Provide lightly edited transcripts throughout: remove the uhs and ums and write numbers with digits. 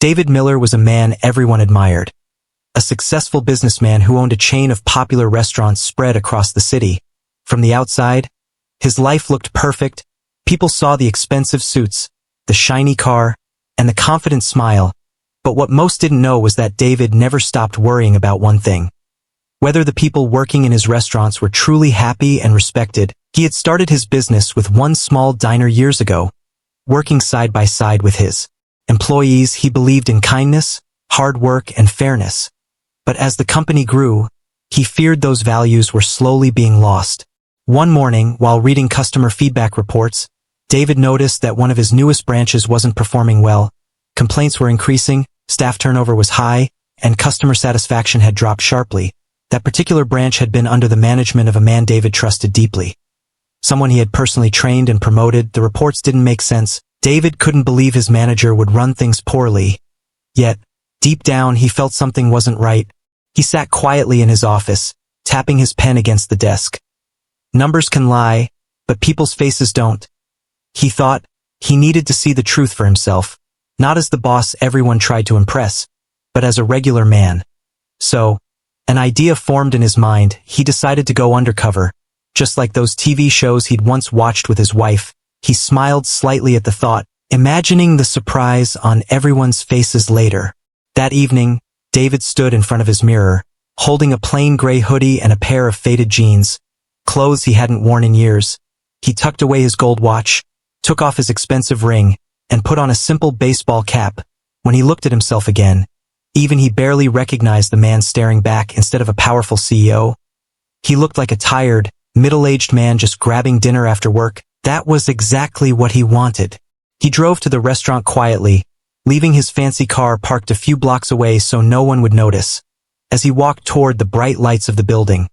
David Miller was a man everyone admired. A successful businessman who owned a chain of popular restaurants spread across the city. From the outside, his life looked perfect. People saw the expensive suits, the shiny car, and the confident smile. But what most didn't know was that David never stopped worrying about one thing. Whether the people working in his restaurants were truly happy and respected. He had started his business with one small diner years ago. Working side by side with his employees, he believed in kindness, hard work, and fairness. But as the company grew, he feared those values were slowly being lost. One morning, while reading customer feedback reports, David noticed that one of his newest branches wasn't performing well. Complaints were increasing, staff turnover was high, and customer satisfaction had dropped sharply. That particular branch had been under the management of a man David trusted deeply. Someone he had personally trained and promoted. The reports didn't make sense. David couldn't believe his manager would run things poorly. Yet, deep down, he felt something wasn't right. He sat quietly in his office, tapping his pen against the desk. Numbers can lie, but people's faces don't. He thought he needed to see the truth for himself, not as the boss everyone tried to impress, but as a regular man. So, an idea formed in his mind. He decided to go undercover. Just like those TV shows he'd once watched with his wife, he smiled slightly at the thought, imagining the surprise on everyone's faces later. That evening, David stood in front of his mirror, holding a plain gray hoodie and a pair of faded jeans, clothes he hadn't worn in years. He tucked away his gold watch, took off his expensive ring, and put on a simple baseball cap. When he looked at himself again, even he barely recognized the man staring back instead of a powerful CEO. He looked like a tired, middle-aged man just grabbing dinner after work. That was exactly what he wanted. He drove to the restaurant quietly, leaving his fancy car parked a few blocks away so no one would notice. As he walked toward the bright lights of the building,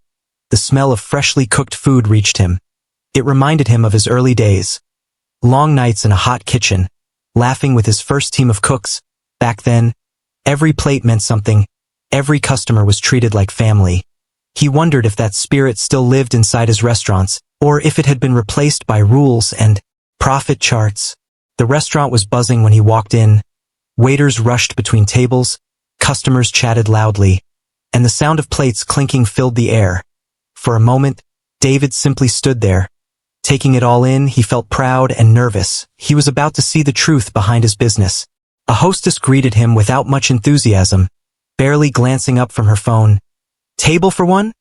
the smell of freshly cooked food reached him. It reminded him of his early days. Long nights in a hot kitchen, laughing with his first team of cooks. Back then, every plate meant something. Every customer was treated like family. He wondered if that spirit still lived inside his restaurants, or if it had been replaced by rules and profit charts. The restaurant was buzzing when he walked in. Waiters rushed between tables, customers chatted loudly, and the sound of plates clinking filled the air. For a moment, David simply stood there. Taking it all in, he felt proud and nervous. He was about to see the truth behind his business. A hostess greeted him without much enthusiasm, barely glancing up from her phone. "Table for one?"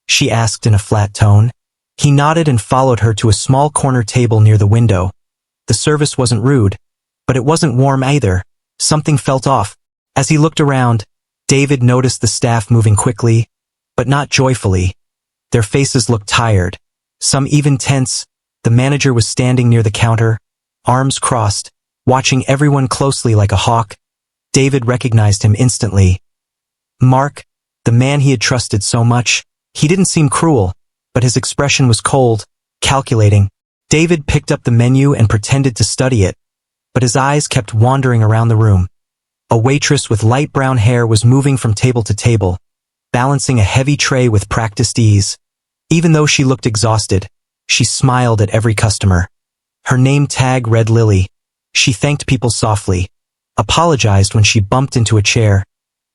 she asked in a flat tone. He nodded and followed her to a small corner table near the window. The service wasn't rude, but it wasn't warm either. Something felt off. As he looked around, David noticed the staff moving quickly, but not joyfully. Their faces looked tired, some even tense. The manager was standing near the counter, arms crossed, watching everyone closely like a hawk. David recognized him instantly. Mark, the man he had trusted so much. He didn't seem cruel, but his expression was cold, calculating. David picked up the menu and pretended to study it, but his eyes kept wandering around the room. A waitress with light brown hair was moving from table to table, balancing a heavy tray with practiced ease. Even though she looked exhausted, she smiled at every customer. Her name tag read Lily. She thanked people softly, apologized when she bumped into a chair,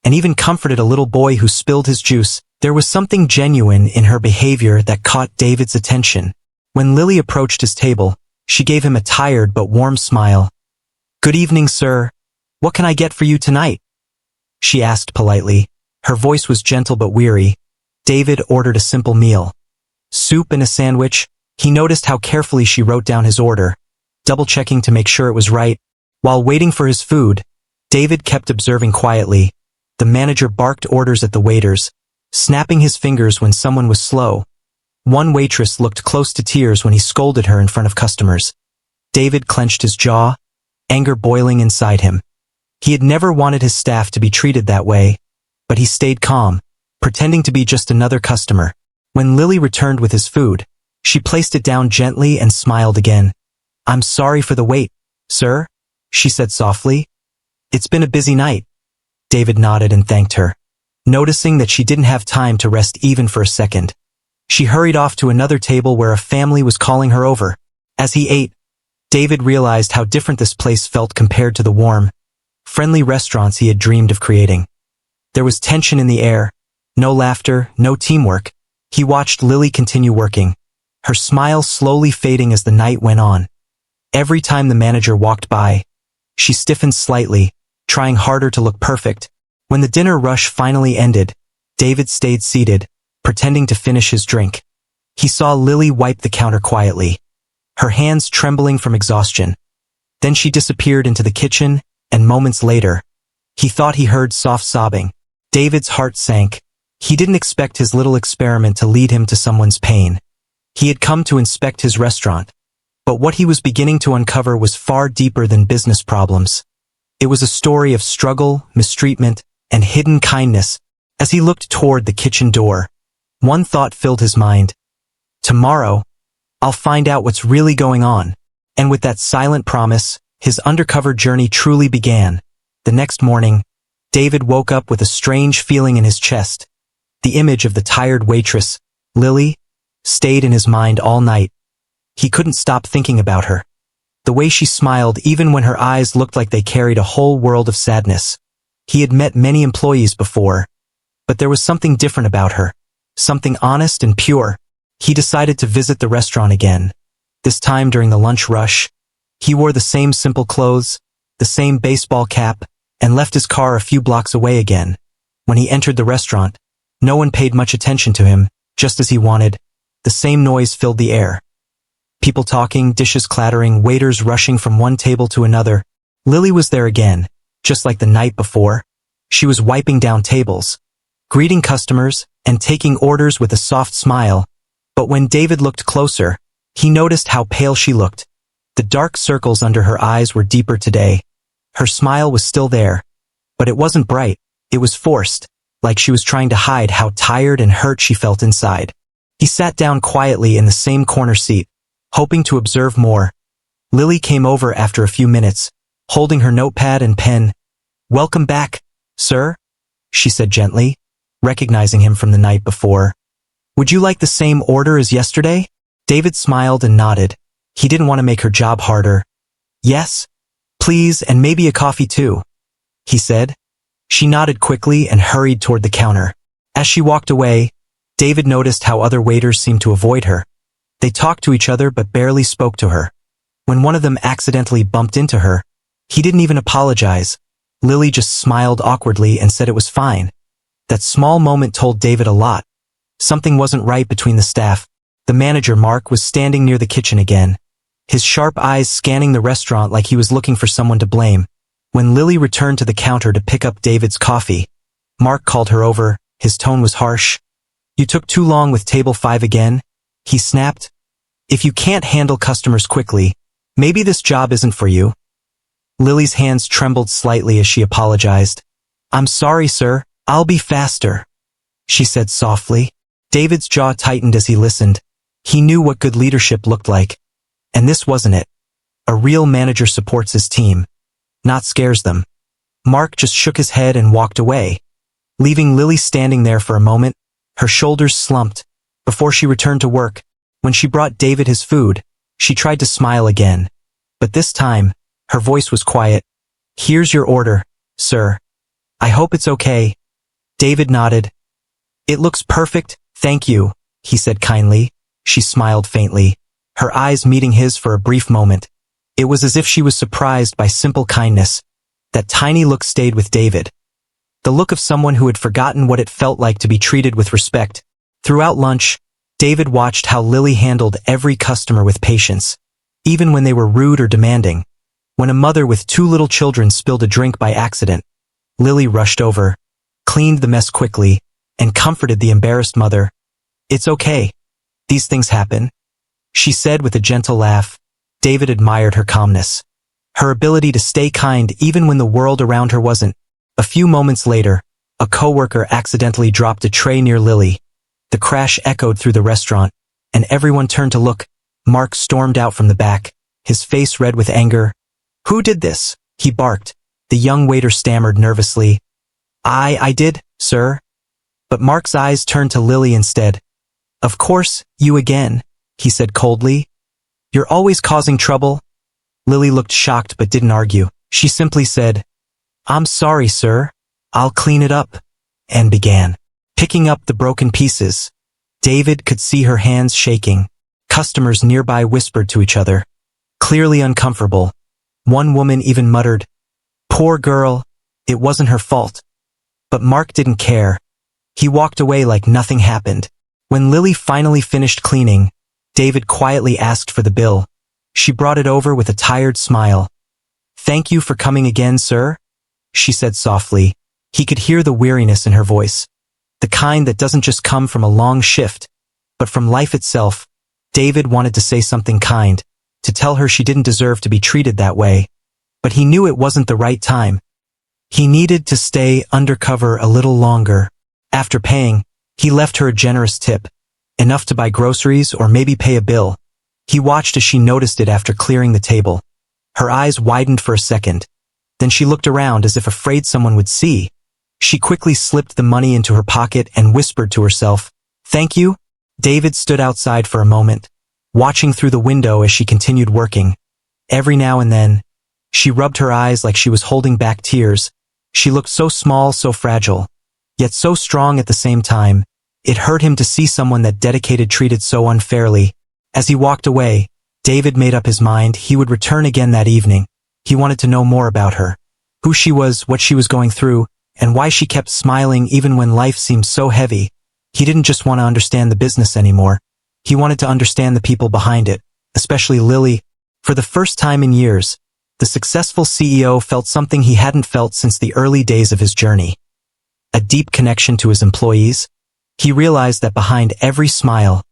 and even comforted a little boy who spilled his juice. There was something genuine in her behavior that caught David's attention. When Lily approached his table, she gave him a tired but warm smile. "Good evening, sir. What can I get for you tonight?" she asked politely. Her voice was gentle but weary. David ordered a simple meal. Soup and a sandwich. He noticed how carefully she wrote down his order, double-checking to make sure it was right. While waiting for his food, David kept observing quietly. The manager barked orders at the waiters, snapping his fingers when someone was slow. One waitress looked close to tears when he scolded her in front of customers. David clenched his jaw, anger boiling inside him. He had never wanted his staff to be treated that way, but he stayed calm, pretending to be just another customer. When Lily returned with his food, she placed it down gently and smiled again. "I'm sorry for the wait, sir," she said softly. "It's been a busy night." David nodded and thanked her, noticing that she didn't have time to rest even for a second. She hurried off to another table where a family was calling her over. As he ate, David realized how different this place felt compared to the warm, friendly restaurants he had dreamed of creating. There was tension in the air, no laughter, no teamwork. He watched Lily continue working, her smile slowly fading as the night went on. Every time the manager walked by, she stiffened slightly, trying harder to look perfect. When the dinner rush finally ended, David stayed seated, pretending to finish his drink. He saw Lily wipe the counter quietly, her hands trembling from exhaustion. Then she disappeared into the kitchen, and moments later, he thought he heard soft sobbing. David's heart sank. He didn't expect his little experiment to lead him to someone's pain. He had come to inspect his restaurant, but what he was beginning to uncover was far deeper than business problems. It was a story of struggle, mistreatment, and hidden kindness. As he looked toward the kitchen door, one thought filled his mind. Tomorrow, I'll find out what's really going on. And with that silent promise, his undercover journey truly began. The next morning, David woke up with a strange feeling in his chest. The image of the tired waitress, Lily, stayed in his mind all night. He couldn't stop thinking about her. The way she smiled even when her eyes looked like they carried a whole world of sadness. He had met many employees before, but there was something different about her, something honest and pure. He decided to visit the restaurant again. This time during the lunch rush, he wore the same simple clothes, the same baseball cap, and left his car a few blocks away again. When he entered the restaurant, no one paid much attention to him, just as he wanted. The same noise filled the air. People talking, dishes clattering, waiters rushing from one table to another. Lily was there again, just like the night before. She was wiping down tables, greeting customers, and taking orders with a soft smile. But when David looked closer, he noticed how pale she looked. The dark circles under her eyes were deeper today. Her smile was still there, but it wasn't bright. It was forced, like she was trying to hide how tired and hurt she felt inside. He sat down quietly in the same corner seat, hoping to observe more. Lily came over after a few minutes, holding her notepad and pen. "Welcome back, sir," she said gently, recognizing him from the night before. "Would you like the same order as yesterday?" David smiled and nodded. He didn't want to make her job harder. "Yes, please, and maybe a coffee too," he said. She nodded quickly and hurried toward the counter. As she walked away, David noticed how other waiters seemed to avoid her. They talked to each other but barely spoke to her. When one of them accidentally bumped into her, he didn't even apologize. Lily just smiled awkwardly and said it was fine. That small moment told David a lot. Something wasn't right between the staff. The manager, Mark, was standing near the kitchen again, his sharp eyes scanning the restaurant like he was looking for someone to blame. When Lily returned to the counter to pick up David's coffee, Mark called her over. His tone was harsh. "You took too long with table 5 again," he snapped. "If you can't handle customers quickly, maybe this job isn't for you." Lily's hands trembled slightly as she apologized. "I'm sorry, sir. I'll be faster," she said softly. David's jaw tightened as he listened. He knew what good leadership looked like. And this wasn't it. A real manager supports his team, not scares them. Mark just shook his head and walked away, leaving Lily standing there for a moment, her shoulders slumped, before she returned to work. When she brought David his food, she tried to smile again. But this time, her voice was quiet. "Here's your order, sir. I hope it's okay." David nodded. "It looks perfect, thank you," he said kindly. She smiled faintly, her eyes meeting his for a brief moment. It was as if she was surprised by simple kindness. That tiny look stayed with David. The look of someone who had forgotten what it felt like to be treated with respect. Throughout lunch, David watched how Lily handled every customer with patience, even when they were rude or demanding. When a mother with 2 little children spilled a drink by accident, Lily rushed over, cleaned the mess quickly, and comforted the embarrassed mother. "It's okay. These things happen," she said with a gentle laugh. David admired her calmness, her ability to stay kind even when the world around her wasn't. A few moments later, a coworker accidentally dropped a tray near Lily. The crash echoed through the restaurant, and everyone turned to look. Mark stormed out from the back, his face red with anger. "Who did this?" he barked. The young waiter stammered nervously. I did, sir." But Mark's eyes turned to Lily instead. "Of course, you again," he said coldly. "You're always causing trouble." Lily looked shocked but didn't argue. She simply said, "I'm sorry, sir. I'll clean it up," and began picking up the broken pieces. David could see her hands shaking. Customers nearby whispered to each other, clearly uncomfortable. One woman even muttered, "Poor girl, it wasn't her fault." But Mark didn't care. He walked away like nothing happened. When Lily finally finished cleaning, David quietly asked for the bill. She brought it over with a tired smile. "Thank you for coming again, sir," she said softly. He could hear the weariness in her voice, the kind that doesn't just come from a long shift, but from life itself. David wanted to say something kind, to tell her she didn't deserve to be treated that way, but he knew it wasn't the right time. He needed to stay undercover a little longer. After paying, he left her a generous tip, enough to buy groceries or maybe pay a bill. He watched as she noticed it after clearing the table. Her eyes widened for a second. Then she looked around as if afraid someone would see. She quickly slipped the money into her pocket and whispered to herself, "Thank you." David stood outside for a moment, watching through the window as she continued working. Every now and then, she rubbed her eyes like she was holding back tears. She looked so small, so fragile, yet so strong at the same time. It hurt him to see someone that dedicated treated so unfairly. As he walked away, David made up his mind he would return again that evening. He wanted to know more about her, who she was, what she was going through, and why she kept smiling even when life seemed so heavy. He didn't just want to understand the business anymore. He wanted to understand the people behind it, especially Lily. For the first time in years, the successful CEO felt something he hadn't felt since the early days of his journey. A deep connection to his employees. He realized that behind every smile,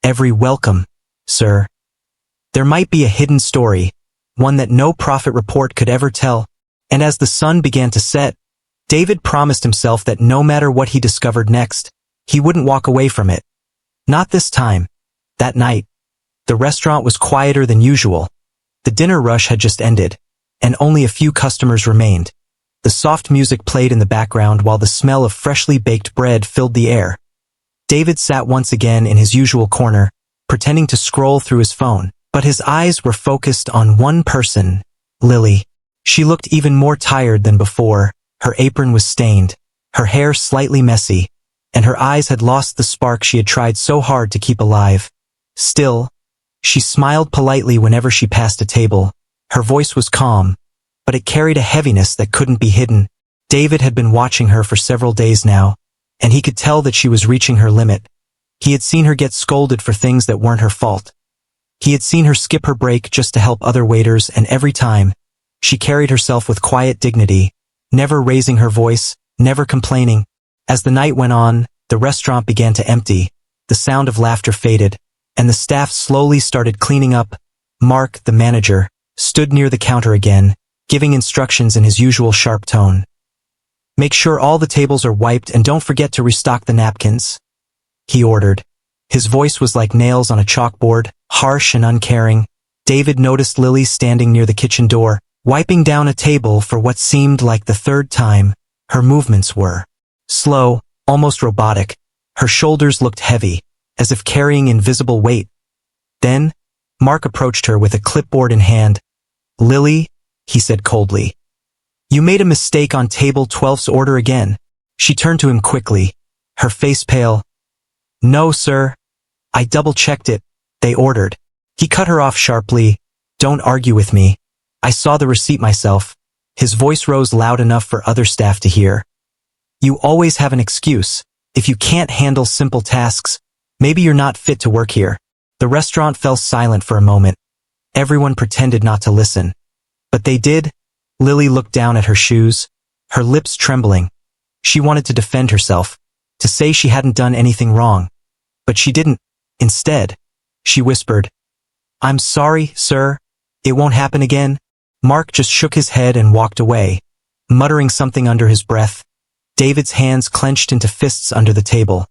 every "welcome, sir," there might be a hidden story, one that no profit report could ever tell. And as the sun began to set, David promised himself that no matter what he discovered next, he wouldn't walk away from it. Not this time. That night, the restaurant was quieter than usual. The dinner rush had just ended, and only a few customers remained. The soft music played in the background while the smell of freshly baked bread filled the air. David sat once again in his usual corner, pretending to scroll through his phone, but his eyes were focused on one person, Lily. She looked even more tired than before. Her apron was stained, her hair slightly messy, and her eyes had lost the spark she had tried so hard to keep alive. Still, she smiled politely whenever she passed a table. Her voice was calm, but it carried a heaviness that couldn't be hidden. David had been watching her for several days now, and he could tell that she was reaching her limit. He had seen her get scolded for things that weren't her fault. He had seen her skip her break just to help other waiters, and every time, she carried herself with quiet dignity, never raising her voice, never complaining. As the night went on, the restaurant began to empty, the sound of laughter faded, and the staff slowly started cleaning up. Mark, the manager, stood near the counter again, giving instructions in his usual sharp tone. "Make sure all the tables are wiped and don't forget to restock the napkins," he ordered. His voice was like nails on a chalkboard, harsh and uncaring. David noticed Lily standing near the kitchen door, wiping down a table for what seemed like the third time. Her movements were slow, almost robotic. Her shoulders looked heavy, as if carrying invisible weight. Then, Mark approached her with a clipboard in hand. "Lily," he said coldly, "you made a mistake on table 12's order again." She turned to him quickly, her face pale. "No, sir. I double-checked it. They ordered." He cut her off sharply. "Don't argue with me. I saw the receipt myself." His voice rose loud enough for other staff to hear. "You always have an excuse. If you can't handle simple tasks, maybe you're not fit to work here." The restaurant fell silent for a moment. Everyone pretended not to listen. But they did. Lily looked down at her shoes, her lips trembling. She wanted to defend herself, to say she hadn't done anything wrong. But she didn't. Instead, she whispered, "I'm sorry, sir. It won't happen again." Mark just shook his head and walked away, muttering something under his breath. David's hands clenched into fists under the table.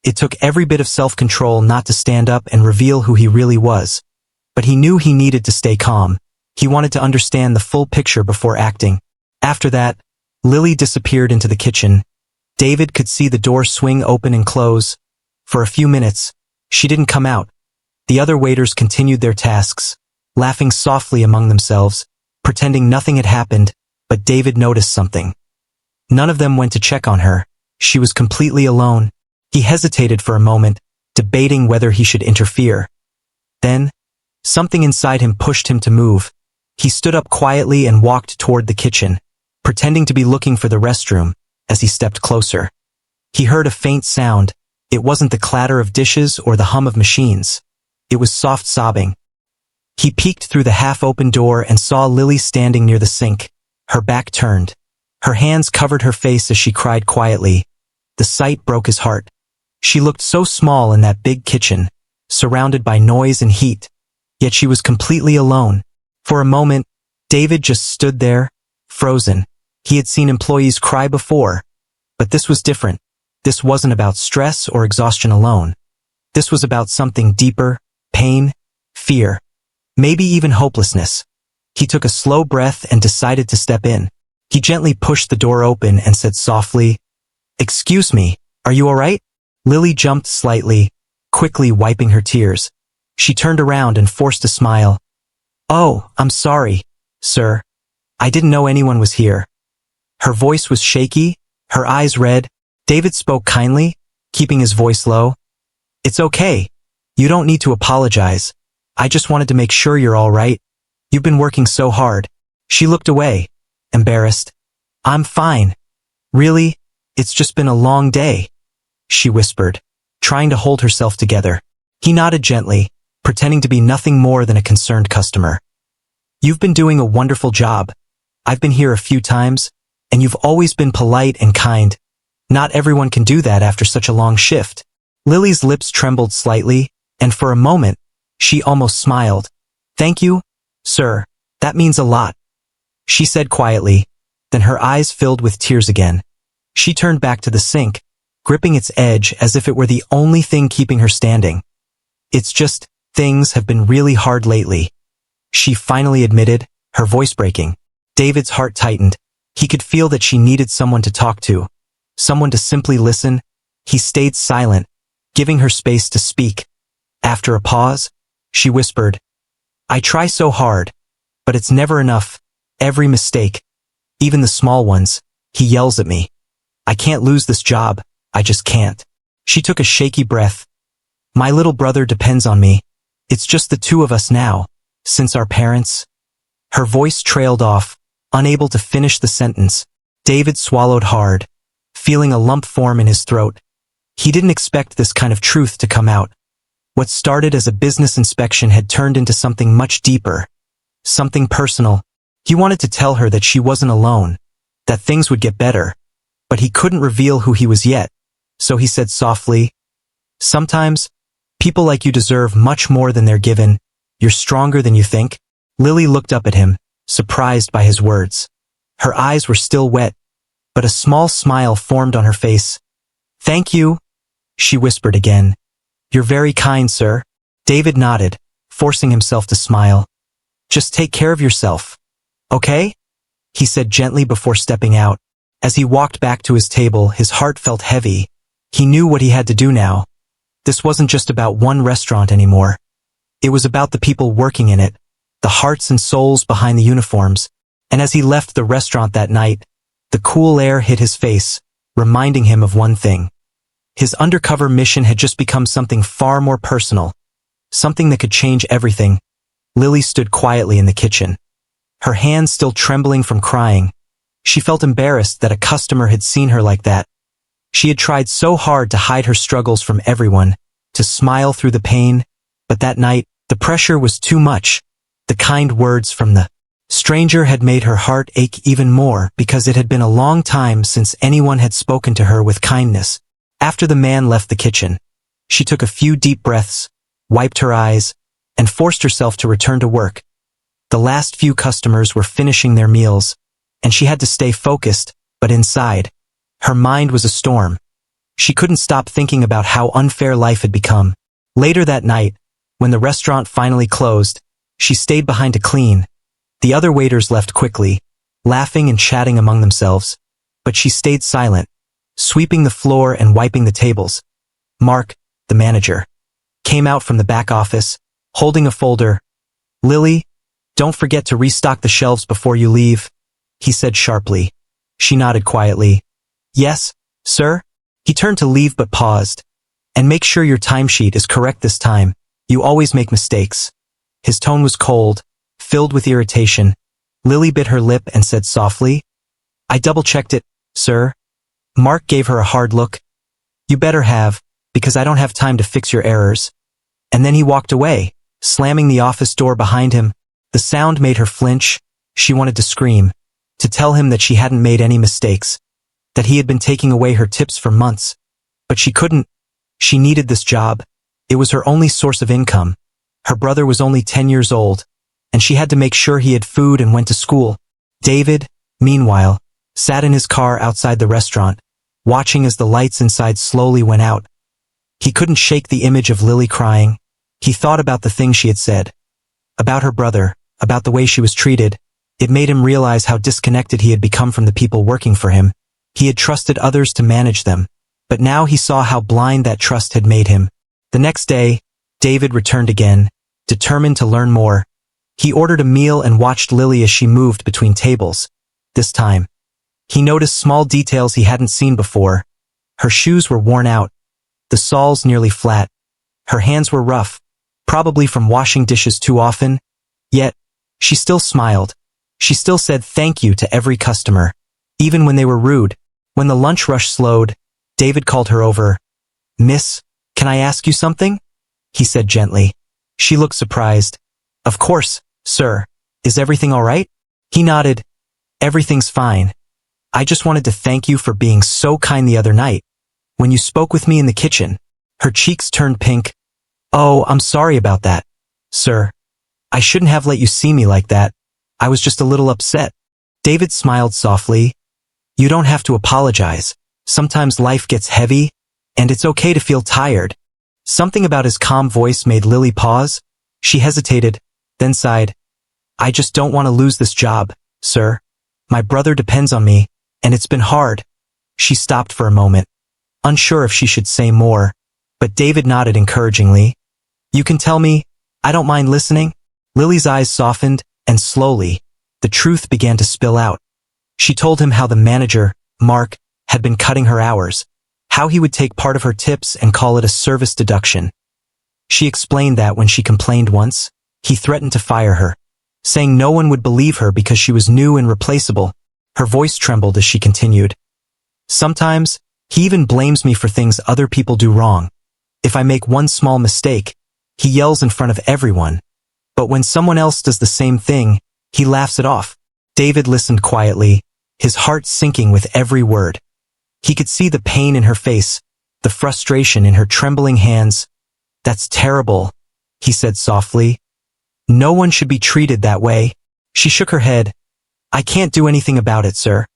It took every bit of self-control not to stand up and reveal who he really was. But he knew he needed to stay calm. He wanted to understand the full picture before acting. After that, Lily disappeared into the kitchen. David could see the door swing open and close. For a few minutes, she didn't come out. The other waiters continued their tasks, laughing softly among themselves, pretending nothing had happened. but David noticed something. None of them went to check on her. She was completely alone. He hesitated for a moment, debating whether he should interfere. Then, something inside him pushed him to move. He stood up quietly and walked toward the kitchen, pretending to be looking for the restroom. As he stepped closer, he heard a faint sound. It wasn't the clatter of dishes or the hum of machines. It was soft sobbing. He peeked through the half-open door and saw Lily standing near the sink, her back turned. Her hands covered her face as she cried quietly. The sight broke his heart. She looked so small in that big kitchen, surrounded by noise and heat, yet she was completely alone. For a moment, David just stood there, frozen. He had seen employees cry before, but this was different. This wasn't about stress or exhaustion alone. This was about something deeper, pain, fear, maybe even hopelessness. He took a slow breath and decided to step in. He gently pushed the door open and said softly, "Excuse me, are you all right?" Lily jumped slightly, quickly wiping her tears. She turned around and forced a smile. "Oh, I'm sorry, sir. I didn't know anyone was here." Her voice was shaky, her eyes red. David spoke kindly, keeping his voice low. "It's okay. You don't need to apologize. I just wanted to make sure you're all right. You've been working so hard." She looked away, embarrassed. "I'm fine. Really, it's just been a long day," she whispered, trying to hold herself together. He nodded gently, pretending to be nothing more than a concerned customer. "You've been doing a wonderful job. I've been here a few times, and you've always been polite and kind. Not everyone can do that after such a long shift." Lily's lips trembled slightly, and for a moment, she almost smiled. "Thank you, sir. That means a lot," she said quietly, then her eyes filled with tears again. She turned back to the sink, gripping its edge as if it were the only thing keeping her standing. "It's just, things have been really hard lately," she finally admitted, her voice breaking. David's heart tightened. He could feel that she needed someone to talk to, someone to simply listen. He stayed silent, giving her space to speak. After a pause, she whispered, "I try so hard, but it's never enough. Every mistake, even the small ones, he yells at me. I can't lose this job. I just can't." She took a shaky breath. "My little brother depends on me. It's just the two of us now, since our parents." Her voice trailed off, unable to finish the sentence. David swallowed hard, feeling a lump form in his throat. He didn't expect this kind of truth to come out. What started as a business inspection had turned into something much deeper, something personal. He wanted to tell her that she wasn't alone, that things would get better, but he couldn't reveal who he was yet. So he said softly, "Sometimes, people like you deserve much more than they're given. You're stronger than you think." Lily looked up at him, surprised by his words. Her eyes were still wet, but a small smile formed on her face. "Thank you," she whispered again. "You're very kind, sir." David nodded, forcing himself to smile. "Just take care of yourself, okay?" he said gently before stepping out. As he walked back to his table, his heart felt heavy. He knew what he had to do now. This wasn't just about one restaurant anymore. It was about the people working in it, the hearts and souls behind the uniforms. And as he left the restaurant that night, the cool air hit his face, reminding him of one thing. His undercover mission had just become something far more personal, something that could change everything. Lily stood quietly in the kitchen, her hands still trembling from crying. She felt embarrassed that a customer had seen her like that. She had tried so hard to hide her struggles from everyone, to smile through the pain, but that night, the pressure was too much. The kind words from the stranger had made her heart ache even more because it had been a long time since anyone had spoken to her with kindness. After the man left the kitchen, she took a few deep breaths, wiped her eyes, and forced herself to return to work. The last few customers were finishing their meals, and she had to stay focused, but inside, her mind was a storm. She couldn't stop thinking about how unfair life had become. Later that night, when the restaurant finally closed, she stayed behind to clean. The other waiters left quickly, laughing and chatting among themselves, but she stayed silent, sweeping the floor and wiping the tables. Mark, the manager, came out from the back office, holding a folder. "Lily, don't forget to restock the shelves before you leave," he said sharply. She nodded quietly. Yes, sir? He turned to leave but paused. And make sure your timesheet is correct this time. You always make mistakes. His tone was cold, filled with irritation. Lily bit her lip and said softly, I double-checked it, sir. Mark gave her a hard look. You better have, because I don't have time to fix your errors. And then he walked away, slamming the office door behind him. The sound made her flinch. She wanted to scream, to tell him that she hadn't made any mistakes, that he had been taking away her tips for months. But she couldn't. She needed this job. It was her only source of income. Her brother was only 10 years old, and she had to make sure he had food and went to school. David, meanwhile, sat in his car outside the restaurant, watching as the lights inside slowly went out. He couldn't shake the image of Lily crying. He thought about the things she had said, about her brother, about the way she was treated. It made him realize how disconnected he had become from the people working for him. He had trusted others to manage them, but now he saw how blind that trust had made him. The next day, David returned again, determined to learn more. He ordered a meal and watched Lily as she moved between tables. This time, he noticed small details he hadn't seen before. Her shoes were worn out, the soles nearly flat. Her hands were rough, probably from washing dishes too often. Yet, she still smiled. She still said thank you to every customer, even when they were rude. When the lunch rush slowed, David called her over. Miss, can I ask you something? He said gently. She looked surprised. Of course, sir. Is everything all right? He nodded. Everything's fine. I just wanted to thank you for being so kind the other night, when you spoke with me in the kitchen. Her cheeks turned pink. Oh, I'm sorry about that, sir. I shouldn't have let you see me like that. I was just a little upset. David smiled softly. You don't have to apologize. Sometimes life gets heavy, and it's okay to feel tired. Something about his calm voice made Lily pause. She hesitated, then sighed. I just don't want to lose this job, sir. My brother depends on me, and it's been hard. She stopped for a moment, unsure if she should say more, but David nodded encouragingly. You can tell me. I don't mind listening. Lily's eyes softened, and slowly, the truth began to spill out. She told him how the manager, Mark, had been cutting her hours, how he would take part of her tips and call it a service deduction. She explained that when she complained once, he threatened to fire her, saying no one would believe her because she was new and replaceable. Her voice trembled as she continued. Sometimes, he even blames me for things other people do wrong. If I make one small mistake, he yells in front of everyone. But when someone else does the same thing, he laughs it off. David listened quietly, his heart sinking with every word. He could see the pain in her face, the frustration in her trembling hands. That's terrible, he said softly. No one should be treated that way. She shook her head. I can't do anything about it, sir.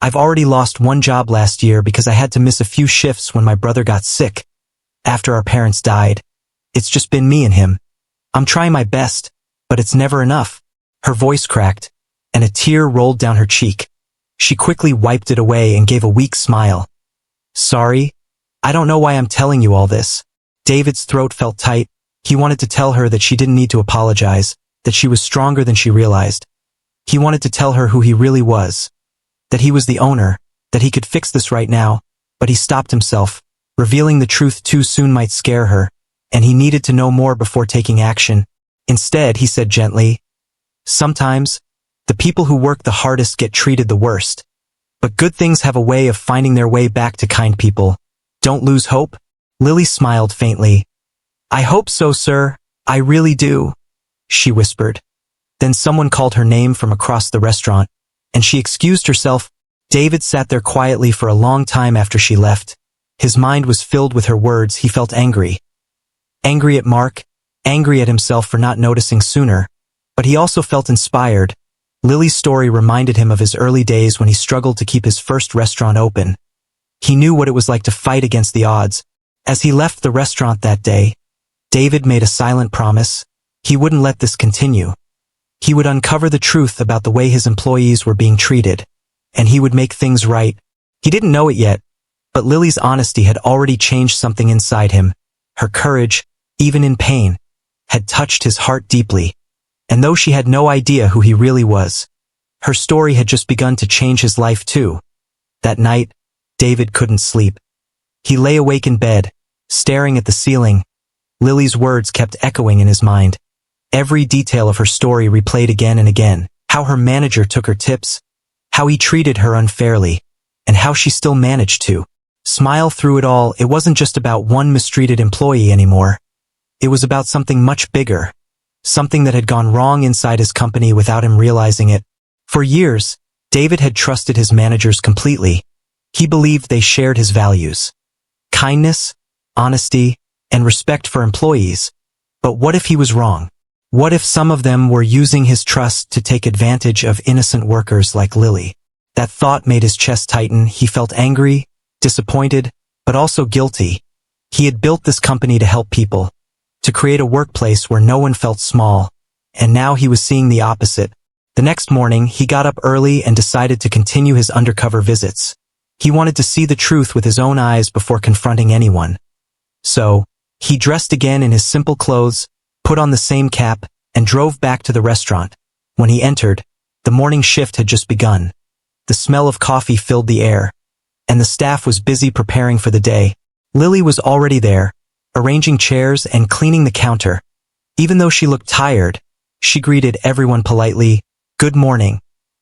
I've already lost one job last year because I had to miss a few shifts when my brother got sick. After our parents died. It's just been me and him. I'm trying my best, but it's never enough. Her voice cracked, and a tear rolled down her cheek. She quickly wiped it away and gave a weak smile. Sorry, I don't know why I'm telling you all this. David's throat felt tight. He wanted to tell her that she didn't need to apologize, that she was stronger than she realized. He wanted to tell her who he really was, that he was the owner, that he could fix this right now, but he stopped himself. Revealing the truth too soon might scare her, and he needed to know more before taking action. Instead, he said gently, sometimes, the people who work the hardest get treated the worst. But good things have a way of finding their way back to kind people. Don't lose hope. Lily smiled faintly. I hope so, sir. I really do, she whispered. Then someone called her name from across the restaurant, and she excused herself. David sat there quietly for a long time after she left. His mind was filled with her words. He felt angry. Angry at Mark, angry at himself for not noticing sooner, but he also felt inspired. Lily's story reminded him of his early days when he struggled to keep his first restaurant open. He knew what it was like to fight against the odds. As he left the restaurant that day, David made a silent promise. He wouldn't let this continue. He would uncover the truth about the way his employees were being treated, and he would make things right. He didn't know it yet, but Lily's honesty had already changed something inside him. Her courage, even in pain, had touched his heart deeply. And though she had no idea who he really was, Her story had just begun to change his life too. That night, David couldn't sleep. He lay awake in bed, staring at the ceiling. Lily's words kept echoing in his mind. Every detail of her story replayed again and again. How her manager took her tips, how he treated her unfairly, and how she still managed to smile through it all. It wasn't just about one mistreated employee anymore. It was about something much bigger. Something that had gone wrong inside his company without him realizing it. For years, David had trusted his managers completely. He believed they shared his values. Kindness, honesty, and respect for employees. But what if he was wrong? What if some of them were using his trust to take advantage of innocent workers like Lily? That thought made his chest tighten. He felt angry, disappointed, but also guilty. He had built this company to help people, to create a workplace where no one felt small, and now he was seeing the opposite. The next morning, he got up early and decided to continue his undercover visits. He wanted to see the truth with his own eyes before confronting anyone. So, he dressed again in his simple clothes, put on the same cap, and drove back to the restaurant. When he entered, the morning shift had just begun. The smell of coffee filled the air, and the staff was busy preparing for the day. Lily was already there, arranging chairs and cleaning the counter. Even though she looked tired, she greeted everyone politely. "Good morning,"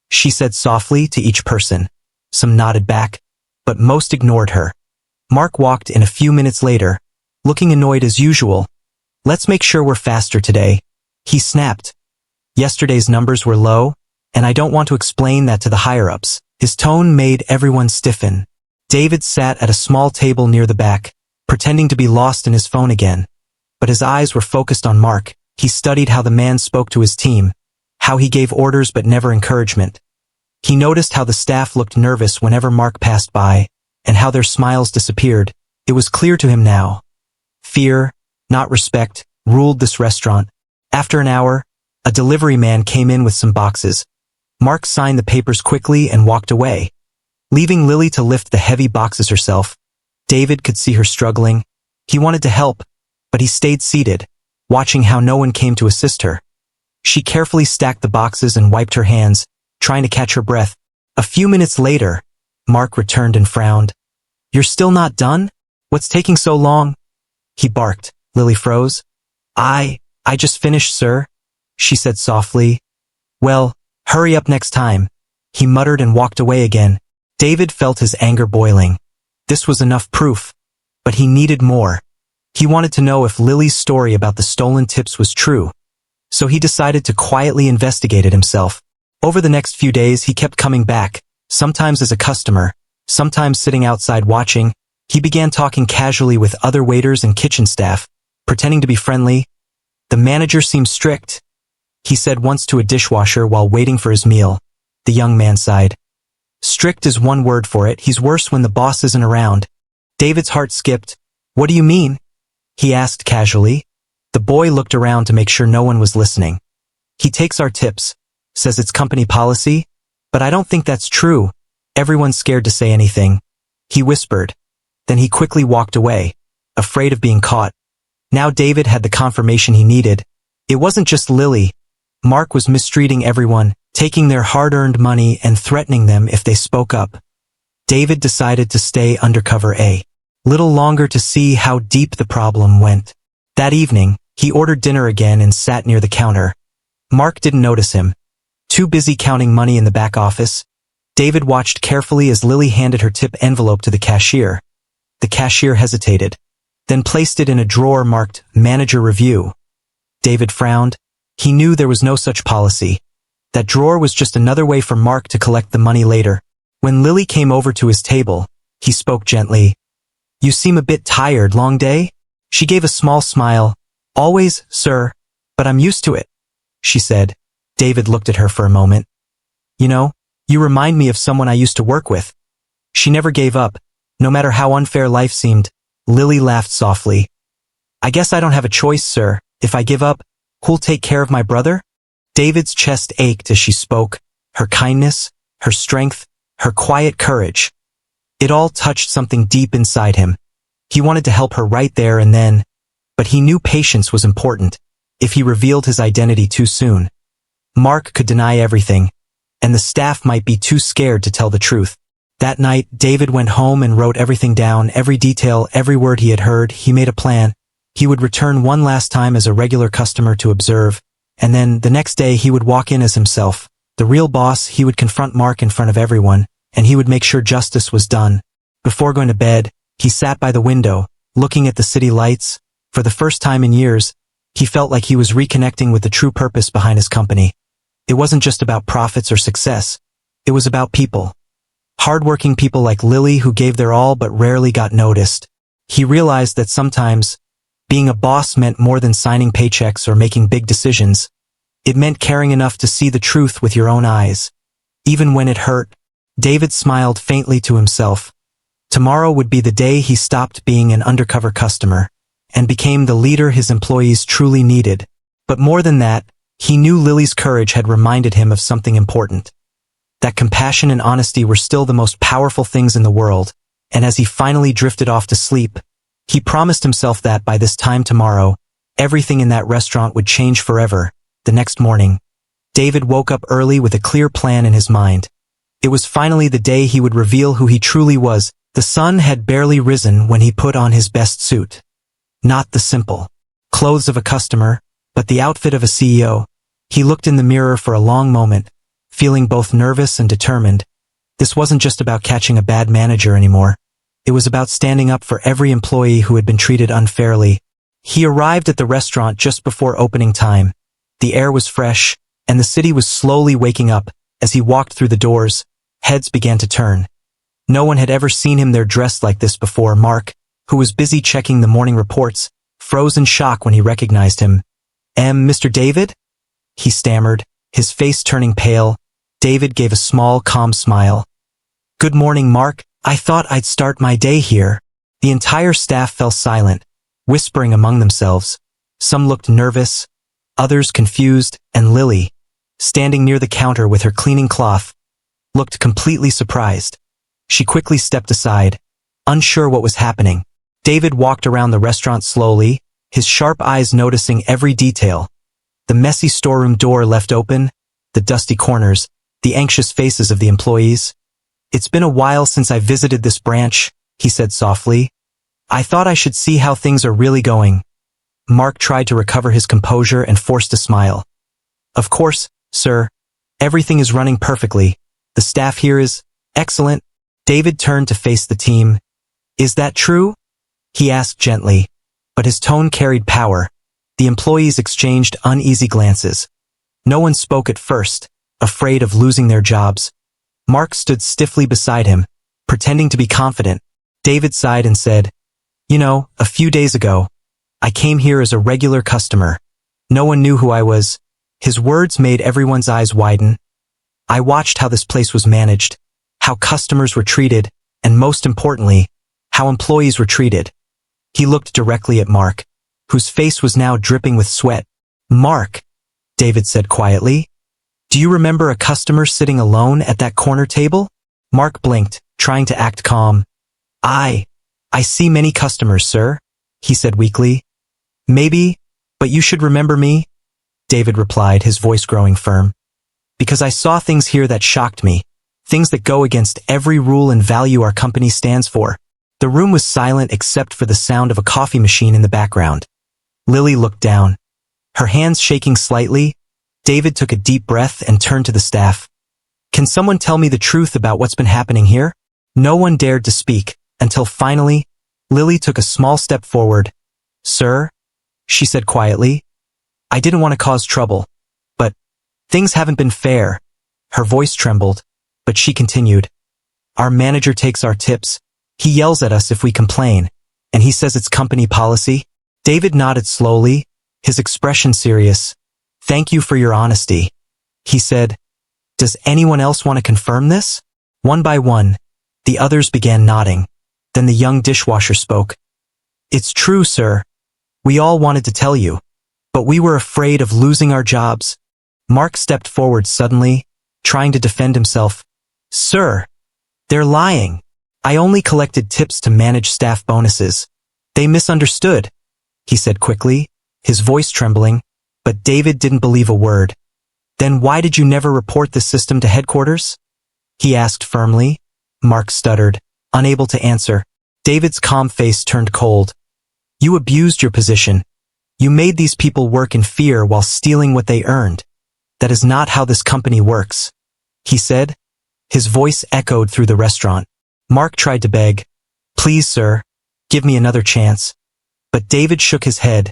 she said softly to each person. Some nodded back, but most ignored her. Mark walked in a few minutes later, looking annoyed as usual. "Let's make sure we're faster today," he snapped. "Yesterday's numbers were low, and I don't want to explain that to the higher-ups." His tone made everyone stiffen. David sat at a small table near the back, pretending to be lost in his phone again. But his eyes were focused on Mark. He studied how the man spoke to his team, how he gave orders but never encouragement. He noticed how the staff looked nervous whenever Mark passed by, and how their smiles disappeared. It was clear to him now. Fear, not respect, ruled this restaurant. After an hour, a delivery man came in with some boxes. Mark signed the papers quickly and walked away, leaving Lily to lift the heavy boxes herself. David could see her struggling. He wanted to help, but he stayed seated, watching how no one came to assist her. She carefully stacked the boxes and wiped her hands, trying to catch her breath. A few minutes later, Mark returned and frowned. "You're still not done? What's taking so long?" he barked. Lily froze. I just finished, sir," she said softly. "Well, hurry up next time," he muttered and walked away again. David felt his anger boiling. This was enough proof, but he needed more. He wanted to know if Lily's story about the stolen tips was true, so he decided to quietly investigate it himself. Over the next few days, he kept coming back, sometimes as a customer, sometimes sitting outside watching. He began talking casually with other waiters and kitchen staff, pretending to be friendly. "The manager seems strict," he said once to a dishwasher while waiting for his meal. The young man sighed. "Strict is one word for it. He's worse when the boss isn't around." David's heart skipped. "What do you mean?" he asked casually. The boy looked around to make sure no one was listening. "He takes our tips, says it's company policy, but I don't think that's true." Everyone's scared to say anything, he whispered. Then he quickly walked away, afraid of being caught. Now David had the confirmation he needed. It wasn't just Lily. Mark was mistreating everyone, taking their hard-earned money and threatening them if they spoke up. David decided to stay undercover a little longer to see how deep the problem went. That evening, he ordered dinner again and sat near the counter. Mark didn't notice him. Too busy counting money in the back office, David watched carefully as Lily handed her tip envelope to the cashier. The cashier hesitated, then placed it in a drawer marked Manager Review. David frowned. He knew there was no such policy. That drawer was just another way for Mark to collect the money later. When Lily came over to his table, he spoke gently. "You seem a bit tired, long day?" She gave a small smile. "Always, sir, but I'm used to it," she said. David looked at her for a moment. "You know, you remind me of someone I used to work with. She never gave up, no matter how unfair life seemed." Lily laughed softly. "I guess I don't have a choice, sir. If I give up, who'll take care of my brother?" David's chest ached as she spoke. Her kindness, her strength, her quiet courage. It all touched something deep inside him. He wanted to help her right there and then, but he knew patience was important. If he revealed his identity too soon, Mark could deny everything, and the staff might be too scared to tell the truth. That night, David went home and wrote everything down, every detail, every word he had heard. He made a plan. He would return one last time as a regular customer to observe, and then the next day he would walk in as himself. The real boss. He would confront Mark in front of everyone, and he would make sure justice was done. Before going to bed, he sat by the window, looking at the city lights. For the first time in years, he felt like he was reconnecting with the true purpose behind his company. It wasn't just about profits or success. It was about people. Hardworking people like Lily who gave their all but rarely got noticed. He realized that sometimes, being a boss meant more than signing paychecks or making big decisions. It meant caring enough to see the truth with your own eyes. Even when it hurt, David smiled faintly to himself. Tomorrow would be the day he stopped being an undercover customer and became the leader his employees truly needed. But more than that, he knew Lily's courage had reminded him of something important. That compassion and honesty were still the most powerful things in the world, and as he finally drifted off to sleep, he promised himself that by this time tomorrow, everything in that restaurant would change forever. The next morning, David woke up early with a clear plan in his mind. It was finally the day he would reveal who he truly was. The sun had barely risen when he put on his best suit. Not the simple clothes of a customer, but the outfit of a CEO. He looked in the mirror for a long moment, feeling both nervous and determined. This wasn't just about catching a bad manager anymore. It was about standing up for every employee who had been treated unfairly. He arrived at the restaurant just before opening time. The air was fresh, and the city was slowly waking up. As he walked through the doors, heads began to turn. No one had ever seen him there dressed like this before. Mark, who was busy checking the morning reports, froze in shock when he recognized him. Mr. David?" he stammered, his face turning pale. David gave a small, calm smile. "Good morning, Mark. I thought I'd start my day here." The entire staff fell silent, whispering among themselves. Some looked nervous, others confused, and Lily, standing near the counter with her cleaning cloth, looked completely surprised. She quickly stepped aside, unsure what was happening. David walked around the restaurant slowly, his sharp eyes noticing every detail. The messy storeroom door left open, the dusty corners, the anxious faces of the employees. "It's been a while since I visited this branch," he said softly. "I thought I should see how things are really going." Mark tried to recover his composure and forced a smile. "Of course, sir. Everything is running perfectly. The staff here is excellent." David turned to face the team. "Is that true?" he asked gently, but his tone carried power. The employees exchanged uneasy glances. No one spoke at first, afraid of losing their jobs. Mark stood stiffly beside him, pretending to be confident. David sighed and said, "You know, a few days ago, I came here as a regular customer. No one knew who I was." His words made everyone's eyes widen. "I watched how this place was managed, how customers were treated, and most importantly, how employees were treated." He looked directly at Mark, whose face was now dripping with sweat. "Mark," David said quietly, "do you remember a customer sitting alone at that corner table?" Mark blinked, trying to act calm. I see many customers, sir," he said weakly. "Maybe, but you should remember me," David replied, his voice growing firm. "Because I saw things here that shocked me, things that go against every rule and value our company stands for." The room was silent except for the sound of a coffee machine in the background. Lily looked down, her hands shaking slightly. David took a deep breath and turned to the staff. "Can someone tell me the truth about what's been happening here?" No one dared to speak, until finally, Lily took a small step forward. "Sir," she said quietly, "I didn't want to cause trouble, but things haven't been fair." Her voice trembled, but she continued. "Our manager takes our tips. He yells at us if we complain, and he says it's company policy." David nodded slowly, his expression serious. "Thank you for your honesty," he said. "Does anyone else want to confirm this?" One by one, the others began nodding. Then the young dishwasher spoke. "It's true, sir. We all wanted to tell you, but we were afraid of losing our jobs." Mark stepped forward suddenly, trying to defend himself. "Sir, they're lying. I only collected tips to manage staff bonuses. They misunderstood," he said quickly, his voice trembling, but David didn't believe a word. Then why did you never report this system to headquarters? He asked firmly. Mark stuttered, unable to answer. David's calm face turned cold. You abused your position. You made these people work in fear while stealing what they earned. That is not how this company works, he said. His voice echoed through the restaurant. Mark tried to beg. Please, sir, give me another chance. But David shook his head.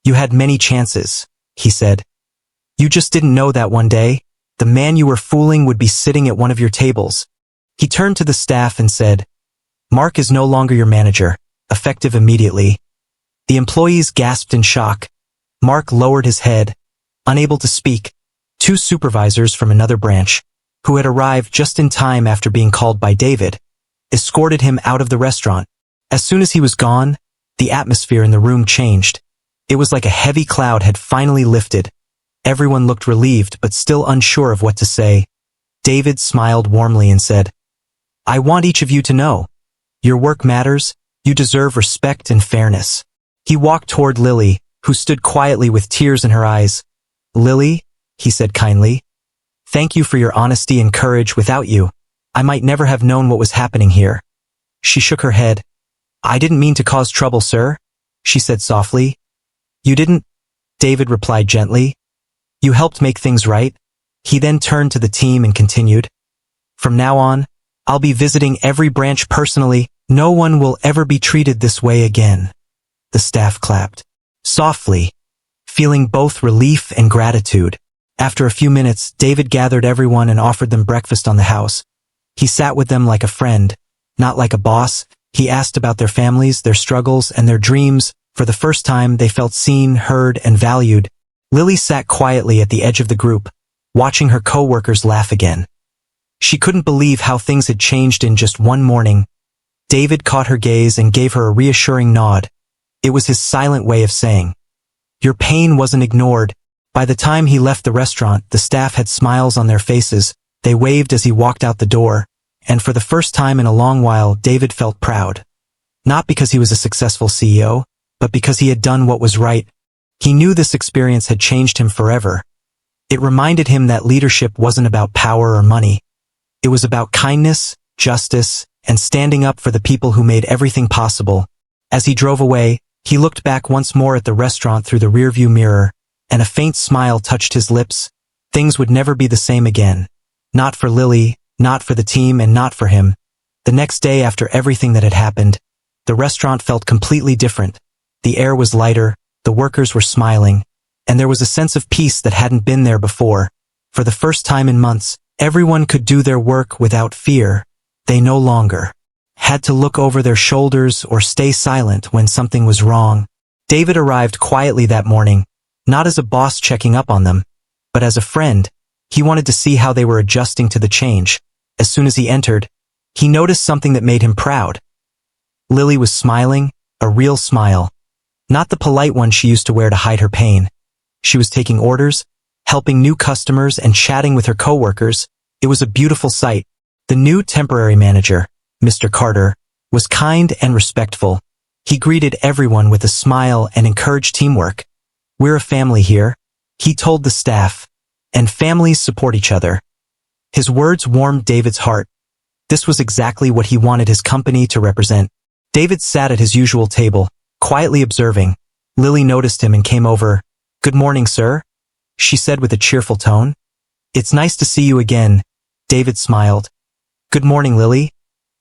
You had many chances, he said. You just didn't know that one day, the man you were fooling would be sitting at one of your tables. He turned to the staff and said, Mark is no longer your manager, effective immediately. The employees gasped in shock. Mark lowered his head, unable to speak. Two supervisors from another branch, who had arrived just in time after being called by David, escorted him out of the restaurant. As soon as he was gone, the atmosphere in the room changed. It was like a heavy cloud had finally lifted. Everyone looked relieved but still unsure of what to say. David smiled warmly and said, I want each of you to know. Your work matters, you deserve respect and fairness. He walked toward Lily, who stood quietly with tears in her eyes. Lily, he said kindly, thank you for your honesty and courage. Without you, I might never have known what was happening here. She shook her head. I didn't mean to cause trouble, sir, she said softly. You didn't, David replied gently. You helped make things right. He then turned to the team and continued. From now on, I'll be visiting every branch personally. No one will ever be treated this way again. The staff clapped softly, feeling both relief and gratitude. After a few minutes, David gathered everyone and offered them breakfast on the house. He sat with them like a friend, not like a boss. He asked about their families, their struggles, and their dreams. For the first time, they felt seen, heard, and valued. Lily sat quietly at the edge of the group, watching her co-workers laugh again. She couldn't believe how things had changed in just one morning. David caught her gaze and gave her a reassuring nod. It was his silent way of saying, your pain wasn't ignored. By the time he left the restaurant, the staff had smiles on their faces. They waved as he walked out the door, and for the first time in a long while, David felt proud. Not because he was a successful CEO, but because he had done what was right. He knew this experience had changed him forever. It reminded him that leadership wasn't about power or money. It was about kindness, justice, and standing up for the people who made everything possible. As he drove away, he looked back once more at the restaurant through the rearview mirror, and a faint smile touched his lips. Things would never be the same again. Not for Lily, not for the team, and not for him. The next day after everything that had happened, the restaurant felt completely different. The air was lighter, the workers were smiling, and there was a sense of peace that hadn't been there before. For the first time in months, everyone could do their work without fear. They no longer had to look over their shoulders or stay silent when something was wrong. David arrived quietly that morning, not as a boss checking up on them, but as a friend. He wanted to see how they were adjusting to the change. As soon as he entered, he noticed something that made him proud. Lily was smiling, a real smile. Not the polite one she used to wear to hide her pain. She was taking orders, helping new customers, and chatting with her coworkers. It was a beautiful sight. The new temporary manager, Mr. Carter, was kind and respectful. He greeted everyone with a smile and encouraged teamwork. We're a family here, he told the staff, and families support each other. His words warmed David's heart. This was exactly what he wanted his company to represent. David sat at his usual table, quietly observing. Lily noticed him and came over. Good morning, sir, she said with a cheerful tone. It's nice to see you again, David smiled. Good morning, Lily.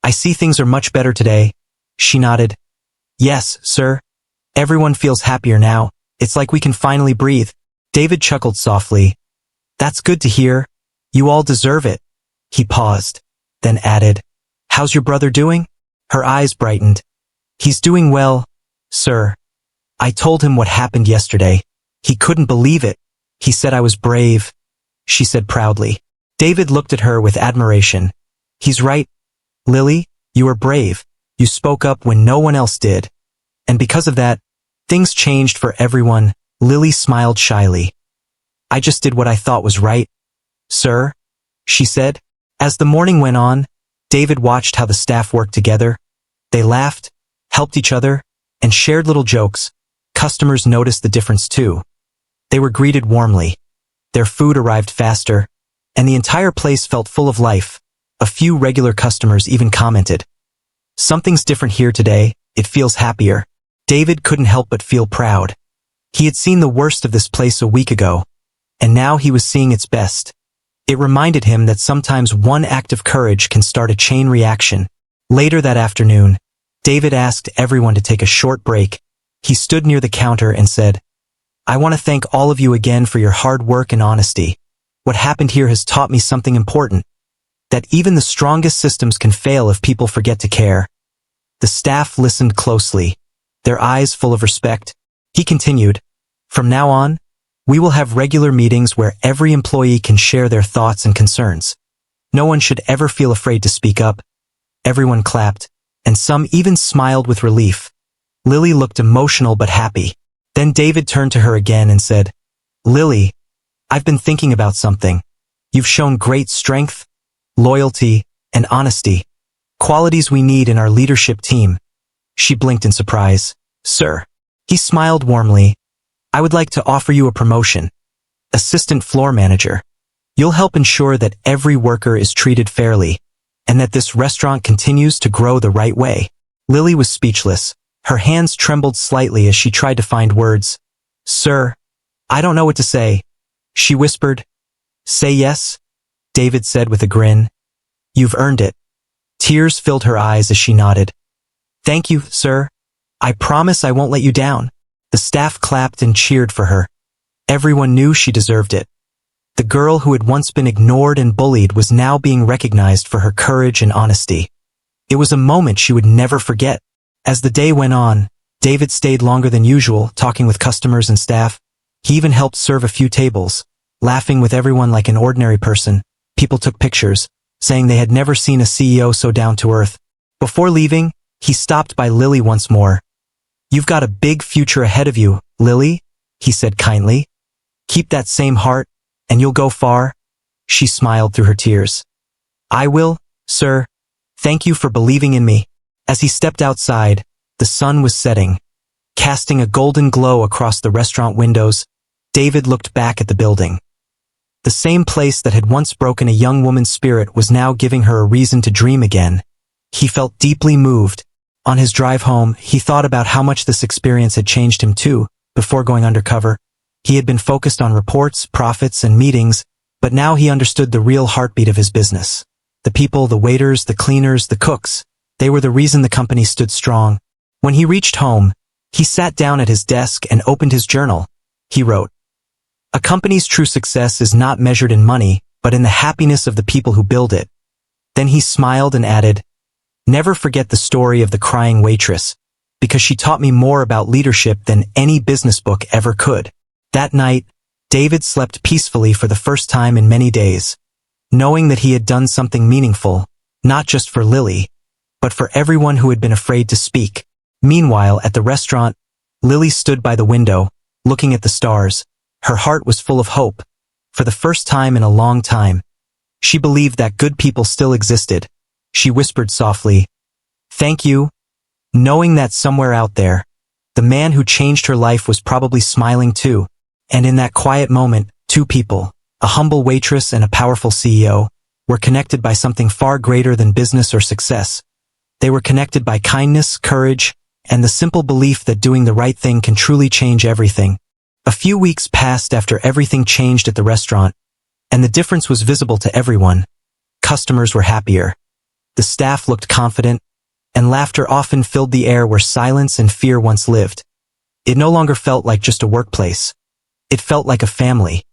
I see things are much better today. She nodded. Yes, sir. Everyone feels happier now. It's like we can finally breathe. David chuckled softly. That's good to hear. You all deserve it. He paused, then added, how's your brother doing? Her eyes brightened. He's doing well, sir. I told him what happened yesterday. He couldn't believe it. He said I was brave, she said proudly. David looked at her with admiration. He's right, Lily, you are brave. You spoke up when no one else did. And because of that, things changed for everyone. Lily smiled shyly. I just did what I thought was right, sir, she said. As the morning went on, David watched how the staff worked together. They laughed, helped each other, and shared little jokes. Customers noticed the difference too. They were greeted warmly. Their food arrived faster, and the entire place felt full of life. A few regular customers even commented, "Something's different here today, it feels happier." David couldn't help but feel proud. He had seen the worst of this place a week ago, and now he was seeing its best. It reminded him that sometimes one act of courage can start a chain reaction. Later that afternoon, David asked everyone to take a short break. He stood near the counter and said, "I want to thank all of you again for your hard work and honesty. What happened here has taught me something important, that even the strongest systems can fail if people forget to care." The staff listened closely, their eyes full of respect. He continued, "From now on, we will have regular meetings where every employee can share their thoughts and concerns. No one should ever feel afraid to speak up." Everyone clapped, and some even smiled with relief. Lily looked emotional but happy. Then David turned to her again and said, "Lily, I've been thinking about something. You've shown great strength, loyalty, and honesty, qualities we need in our leadership team." She blinked in surprise. "Sir." He smiled warmly. "I would like to offer you a promotion. Assistant floor manager. You'll help ensure that every worker is treated fairly, and that this restaurant continues to grow the right way." Lily was speechless. Her hands trembled slightly as she tried to find words. "Sir, I don't know what to say," she whispered. "Say yes," David said with a grin. "You've earned it." Tears filled her eyes as she nodded. "Thank you, sir. I promise I won't let you down." The staff clapped and cheered for her. Everyone knew she deserved it. The girl who had once been ignored and bullied was now being recognized for her courage and honesty. It was a moment she would never forget. As the day went on, David stayed longer than usual, talking with customers and staff. He even helped serve a few tables, laughing with everyone like an ordinary person. People took pictures, saying they had never seen a CEO so down to earth. Before leaving, he stopped by Lily once more. "You've got a big future ahead of you, Lily," he said kindly. "Keep that same heart, and you'll go far." She smiled through her tears. "I will, sir. Thank you for believing in me." As he stepped outside, the sun was setting, casting a golden glow across the restaurant windows. David looked back at the building. The same place that had once broken a young woman's spirit was now giving her a reason to dream again. He felt deeply moved. On his drive home, he thought about how much this experience had changed him too. Before going undercover, he had been focused on reports, profits, and meetings, but now he understood the real heartbeat of his business. The people, the waiters, the cleaners, the cooks, they were the reason the company stood strong. When he reached home, he sat down at his desk and opened his journal. He wrote, "A company's true success is not measured in money, but in the happiness of the people who build it." Then he smiled and added, "Never forget the story of the crying waitress, because she taught me more about leadership than any business book ever could." That night, David slept peacefully for the first time in many days, knowing that he had done something meaningful, not just for Lily, but for everyone who had been afraid to speak. Meanwhile, at the restaurant, Lily stood by the window, looking at the stars. Her heart was full of hope. For the first time in a long time, she believed that good people still existed. She whispered softly, "Thank you," knowing that somewhere out there, the man who changed her life was probably smiling too. And in that quiet moment, two people, a humble waitress and a powerful CEO, were connected by something far greater than business or success. They were connected by kindness, courage, and the simple belief that doing the right thing can truly change everything. A few weeks passed after everything changed at the restaurant, and the difference was visible to everyone. Customers were happier. The staff looked confident, and laughter often filled the air where silence and fear once lived. It no longer felt like just a workplace. It felt like a family,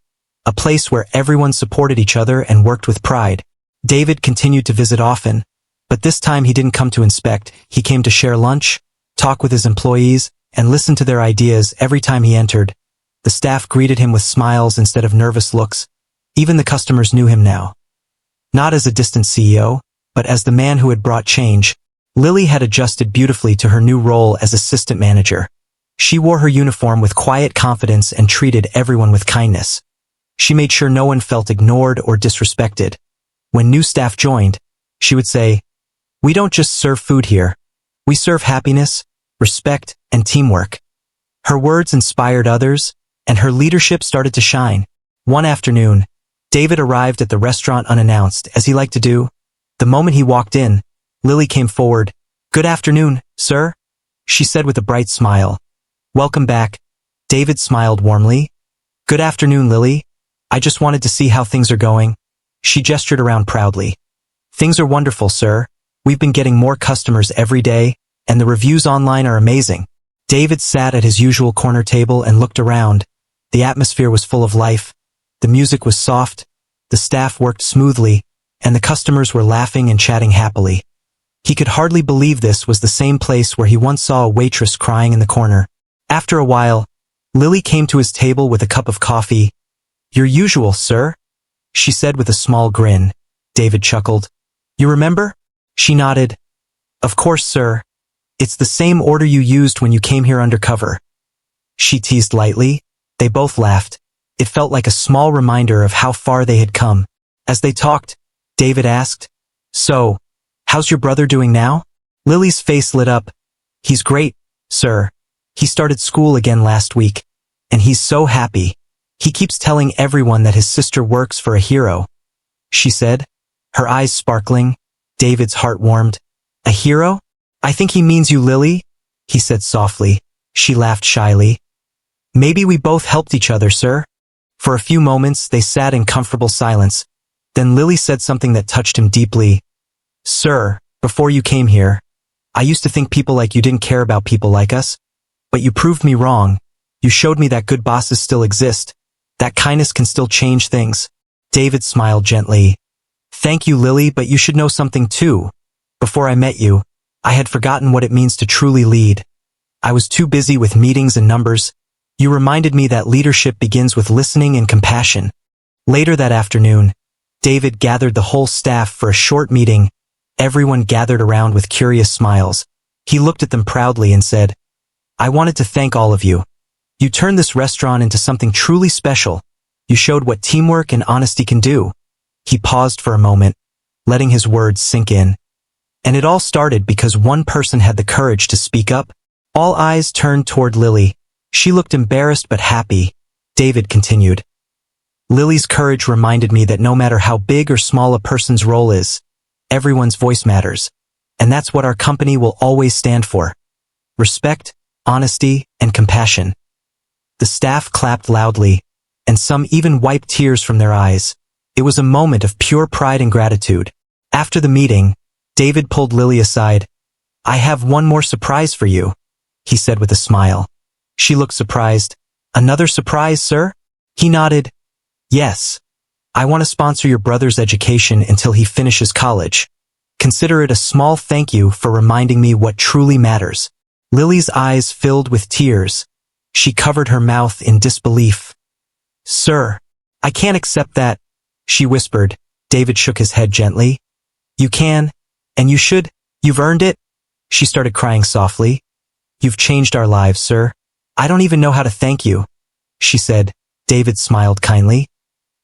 a place where everyone supported each other and worked with pride. David continued to visit often, but this time he didn't come to inspect. He came to share lunch, talk with his employees, and listen to their ideas. Every time he entered, the staff greeted him with smiles instead of nervous looks. Even the customers knew him now. Not as a distant CEO, but as the man who had brought change. Lily had adjusted beautifully to her new role as assistant manager. She wore her uniform with quiet confidence and treated everyone with kindness. She made sure no one felt ignored or disrespected. When new staff joined, she would say, "We don't just serve food here. We serve happiness, respect, and teamwork." Her words inspired others, and her leadership started to shine. One afternoon, David arrived at the restaurant unannounced, as he liked to do. The moment he walked in, Lily came forward. "Good afternoon, sir," she said with a bright smile. "Welcome back." David smiled warmly. "Good afternoon, Lily. I just wanted to see how things are going." She gestured around proudly. "Things are wonderful, sir. We've been getting more customers every day, and the reviews online are amazing." David sat at his usual corner table and looked around. The atmosphere was full of life. The music was soft, the staff worked smoothly, and the customers were laughing and chatting happily. He could hardly believe this was the same place where he once saw a waitress crying in the corner. After a while, Lily came to his table with a cup of coffee. "Your usual, sir," she said with a small grin. David chuckled. "You remember?" She nodded. "Of course, sir. It's the same order you used when you came here undercover." She teased lightly. They both laughed. It felt like a small reminder of how far they had come. As they talked, David asked, "So, how's your brother doing now?" Lily's face lit up. "He's great, sir. He started school again last week, and he's so happy. He keeps telling everyone that his sister works for a hero," she said, her eyes sparkling. David's heart warmed. "A hero? I think he means you, Lily," he said softly. She laughed shyly. "Maybe we both helped each other, sir." For a few moments, they sat in comfortable silence. Then Lily said something that touched him deeply. "Sir, before you came here, I used to think people like you didn't care about people like us. But you proved me wrong. You showed me that good bosses still exist, that kindness can still change things." David smiled gently. "Thank you, Lily, but you should know something too. Before I met you, I had forgotten what it means to truly lead. I was too busy with meetings and numbers. You reminded me that leadership begins with listening and compassion." Later that afternoon, David gathered the whole staff for a short meeting. Everyone gathered around with curious smiles. He looked at them proudly and said, "I wanted to thank all of you. You turned this restaurant into something truly special. You showed what teamwork and honesty can do." He paused for a moment, letting his words sink in. And it all started because one person had the courage to speak up. All eyes turned toward Lily. She looked embarrassed but happy. David continued. "Lily's courage reminded me that no matter how big or small a person's role is, everyone's voice matters. And that's what our company will always stand for. Respect, honesty, and compassion." The staff clapped loudly, and some even wiped tears from their eyes. It was a moment of pure pride and gratitude. After the meeting, David pulled Lily aside. "I have one more surprise for you," he said with a smile. She looked surprised. "Another surprise, sir?" He nodded. "Yes. I want to sponsor your brother's education until he finishes college. Consider it a small thank you for reminding me what truly matters." Lily's eyes filled with tears. She covered her mouth in disbelief. "Sir, I can't accept that," she whispered. David shook his head gently. "You can, and you should. You've earned it." She started crying softly. "You've changed our lives, sir. I don't even know how to thank you," she said. David smiled kindly.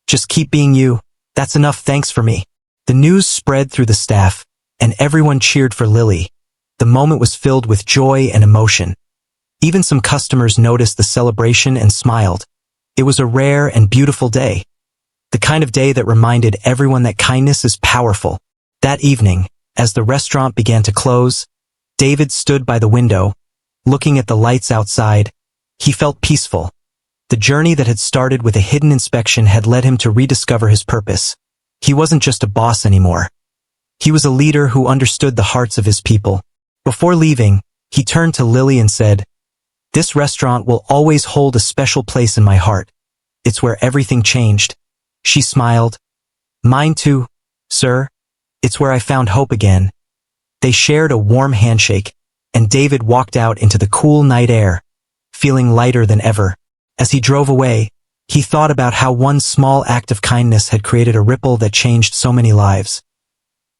"Just keep being you. That's enough thanks for me." The news spread through the staff, and everyone cheered for Lily. The moment was filled with joy and emotion. Even some customers noticed the celebration and smiled. It was a rare and beautiful day. The kind of day that reminded everyone that kindness is powerful. That evening, as the restaurant began to close, David stood by the window, looking at the lights outside. He felt peaceful. The journey that had started with a hidden inspection had led him to rediscover his purpose. He wasn't just a boss anymore. He was a leader who understood the hearts of his people. Before leaving, he turned to Lily and said, "This restaurant will always hold a special place in my heart. It's where everything changed." She smiled. "Mine too, sir. It's where I found hope again." They shared a warm handshake, and David walked out into the cool night air, feeling lighter than ever. As he drove away, he thought about how one small act of kindness had created a ripple that changed so many lives.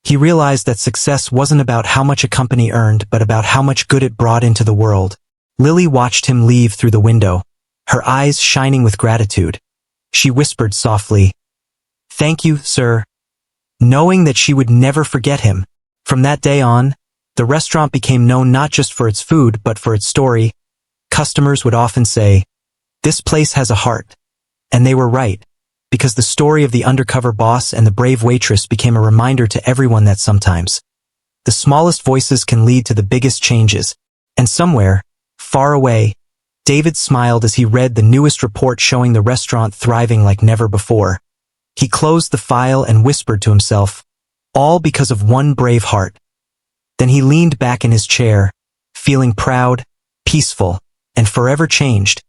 He realized that success wasn't about how much a company earned, but about how much good it brought into the world. Lily watched him leave through the window, her eyes shining with gratitude. She whispered softly, "Thank you, sir," knowing that she would never forget him. From that day on, the restaurant became known not just for its food, but for its story. Customers would often say, "This place has a heart." And they were right. because the story of the undercover boss and the brave waitress became a reminder to everyone that sometimes the smallest voices can lead to the biggest changes. And somewhere, far away, David smiled as he read the newest report showing the restaurant thriving like never before. He closed the file and whispered to himself, all because of one brave heart. Then he leaned back in his chair, feeling proud, peaceful, and forever changed.